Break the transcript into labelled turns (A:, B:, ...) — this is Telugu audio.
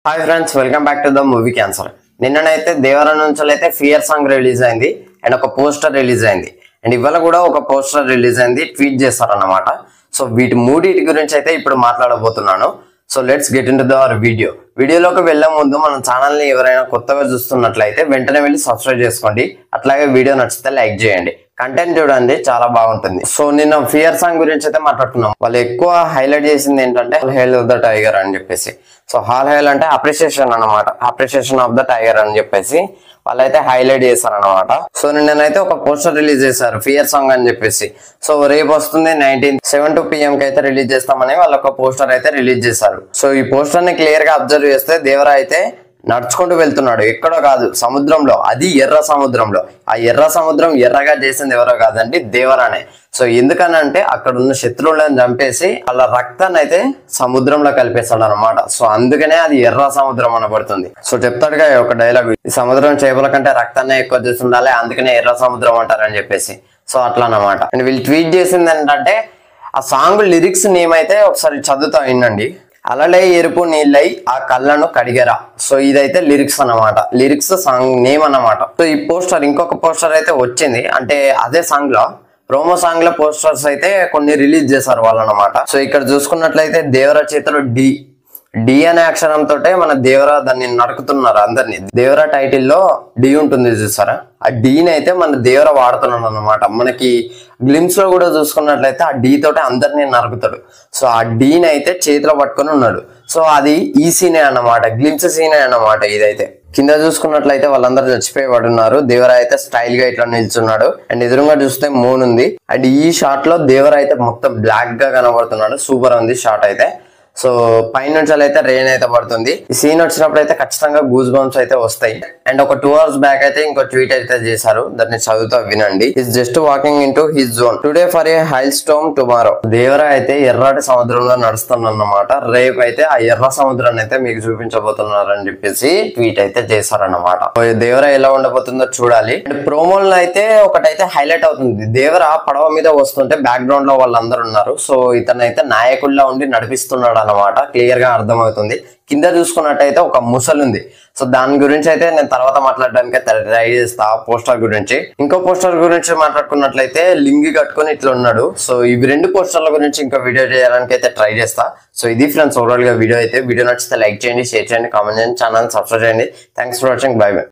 A: Hi friends, welcome back to the movie cancer. నిన్ననైతే దేవర నుంచి అయితే ఫియర్ సాంగ్ రిలీజ్ అయింది అండ్ ఒక పోస్టర్ రిలీజ్ అయింది అండ్ ఇవాళ కూడా ఒక పోస్టర్ రిలీజ్ అయింది, ట్వీట్ చేస్తారన్నమాట. సో వీటి మూడింటి గురించి అయితే ఇప్పుడు మాట్లాడబోతున్నాను. So let's get into our వీడియోలోకి వెళ్లే ముందు మన ఛానల్ ని ఎవరైనా కొత్తగా చూస్తున్నట్లయితే వెంటనే వెళ్ళి సబ్స్క్రైబ్ చేసుకోండి. అట్లాగే వీడియో నచ్చితే లైక్ చేయండి. కంటెంట్ చూడండి, చాలా బాగుంటుంది. సో నిన్న ఫియర్ సాంగ్ గురించి అయితే మాట్లాడుతున్నాం. వాళ్ళు ఎక్కువ హైలైట్ చేసింది ఏంటంటే హెయిల్ ఆఫ్ ద టైగర్ అని చెప్పేసి. సో హెయిల్ అంటే అప్రిషియేషన్ అనమాట, అప్రిషియేషన్ ఆఫ్ ద టైగర్ అని చెప్పేసి వాళ్ళైతే హైలైట్ చేశారు అనమాట. సో నిన్నైతే ఒక పోస్టర్ రిలీజ్ చేశారు ఫియర్ సాంగ్ అని చెప్పేసి. సో రేపు వస్తుంది 19 7 PM కి అయితే రిలీజ్ చేస్తామని వాళ్ళు ఒక పోస్టర్ అయితే రిలీజ్ చేశారు. సో ఈ పోస్టర్ ని క్లియర్ గా అబ్జర్వ్ చేస్తే దేవర అయితే నడుచుకుంటూ వెళ్తున్నాడు, ఎక్కడో కాదు సముద్రంలో, అది ఎర్ర సముద్రంలో. ఆ ఎర్ర సముద్రం ఎర్రగా చేసింది ఎవరో కాదండి, దేవరానే. సో ఎందుకనంటే అక్కడ ఉన్న శత్రువులను చంపేసి వాళ్ళ రక్తాన్ని అయితే సముద్రంలో కలిపేస్తాడు అనమాట. సో అందుకనే అది ఎర్ర సముద్రం అనబడుతుంది. సో చెప్తాడుగా ఒక డైలాగ్, ఈ సముద్రం చేపల కంటే రక్తాన్ని ఎక్కువ చేస్తుండాలి, అందుకనే ఎర్ర సముద్రం అంటారని చెప్పేసి. సో అట్లా అనమాట. అండ్ వీళ్ళు ట్వీట్ చేసింది ఏంటంటే ఆ సాంగ్ లిరిక్స్ నేమ్ అయితే ఒకసారి చదువుతా వినండి. అలలై ఎరుపు నీళ్ళై ఆ కళ్ళను కడిగరా. సో ఇదైతే లిరిక్స్ అన్నమాట, లిరిక్స్ సాంగ్ నేమ్ అన్నమాట. సో ఈ పోస్టర్ ఇంకొక పోస్టర్ అయితే వచ్చింది, అంటే అదే సాంగ్ లో ప్రోమో సాంగ్ లో పోస్టర్స్ అయితే కొన్ని రిలీజ్ చేశారు వాళ్ళు అన్నమాట. సో ఇక్కడ చూసుకున్నట్లయితే దేవర చేతిలో డి అనే అక్షరంతో మన దేవర దాన్ని నడుకుతున్నారు అందరినీ. దేవర టైటిల్ లో డి ఉంటుంది చూసారా, ఆ డీని అయితే మన దేవర వాడుతున్నాడు అనమాట. మనకి గ్లిమ్స్ లో కూడా చూసుకున్నట్లయితే ఆ డి తోటే అందరినీ నరుకుతాడు. సో ఆ డీని అయితే చేతిలో పట్టుకొని ఉన్నాడు. సో అది ఈ సీనే అన్నమాట, గ్లిమ్స్ సీనే అన్నమాట. ఇదైతే కింద చూసుకున్నట్లయితే వాళ్ళందరూ చచ్చిపోయి పడున్నారు. దేవర అయితే స్టైల్ గా ఇట్లా నిల్చున్నాడు అండ్ ఎదురుగా చూస్తే మూన్ ఉంది. అండ్ ఈ షాట్ లో దేవర అయితే మొత్తం బ్లాక్ గా కనబడుతున్నాడు. సూపర్ ఉంది షాట్ అయితే. సో పైనుంచి అయితే రెయిన్ అయితే పడుతుంది. ఈ సీన్ వచ్చినప్పుడు అయితే ఖచ్చితంగా గూస్ బంప్స్ అయితే వస్తాయి. అండ్ ఒక 2 hours బ్యాక్ అయితే ఇంకో ట్వీట్ అయితే చేశారు, దాన్ని చదువుతా వినండి. Is just walking into his zone today for a hailstorm tomorrow. Devara అయితే ఎర్రటి సముద్రంలో నడుస్తున్నమాట. రేపు అయితే ఆ ఎర్ర సముద్రాన్ని అయితే మీకు చూపించబోతున్నారని చెప్పేసి ట్వీట్ అయితే చేశారన్నమాట. దేవర ఎలా ఉండబోతుందో చూడాలి. అండ్ ప్రోమోల్లో అయితే ఒకటైతే హైలైట్ అవుతుంది, దేవర పడవ మీద వస్తుంటే బ్యాక్గ్రౌండ్ లో వాళ్ళందరూ ఉన్నారు. సో ఇతనైతే నాయకుల్లా ఉండి నడిపిస్తున్నాడు అన్నమాట, క్లియర్ గా అర్థమవుతుంది. కింద చూసుకున్నట్టయితే ఒక ముసలు ఉంది. సో దాని గురించి అయితే నేను తర్వాత మాట్లాడడానికి ట్రై చేస్తా. పోస్టర్ గురించి ఇంకో పోస్టర్ గురించి మాట్లాడుకున్నట్లయితే లింగి కట్టుకొని ఇట్లా ఉన్నాడు. సో ఇవి 2 పోస్టర్ల గురించి ఇంకో వీడియో చేయడానికి అయితే ట్రై చేస్తా. సో ఇది ఫ్రెండ్స్ ఓవరాల్ గా వీడియో అయితే. వీడియో నచ్చితే లైక్ చేయండి, షేర్ చేయండి, కామెంట్ చేయండి, ఛానల్ సబ్స్క్రైబ్ చేయండి. Thanks for watching, by by.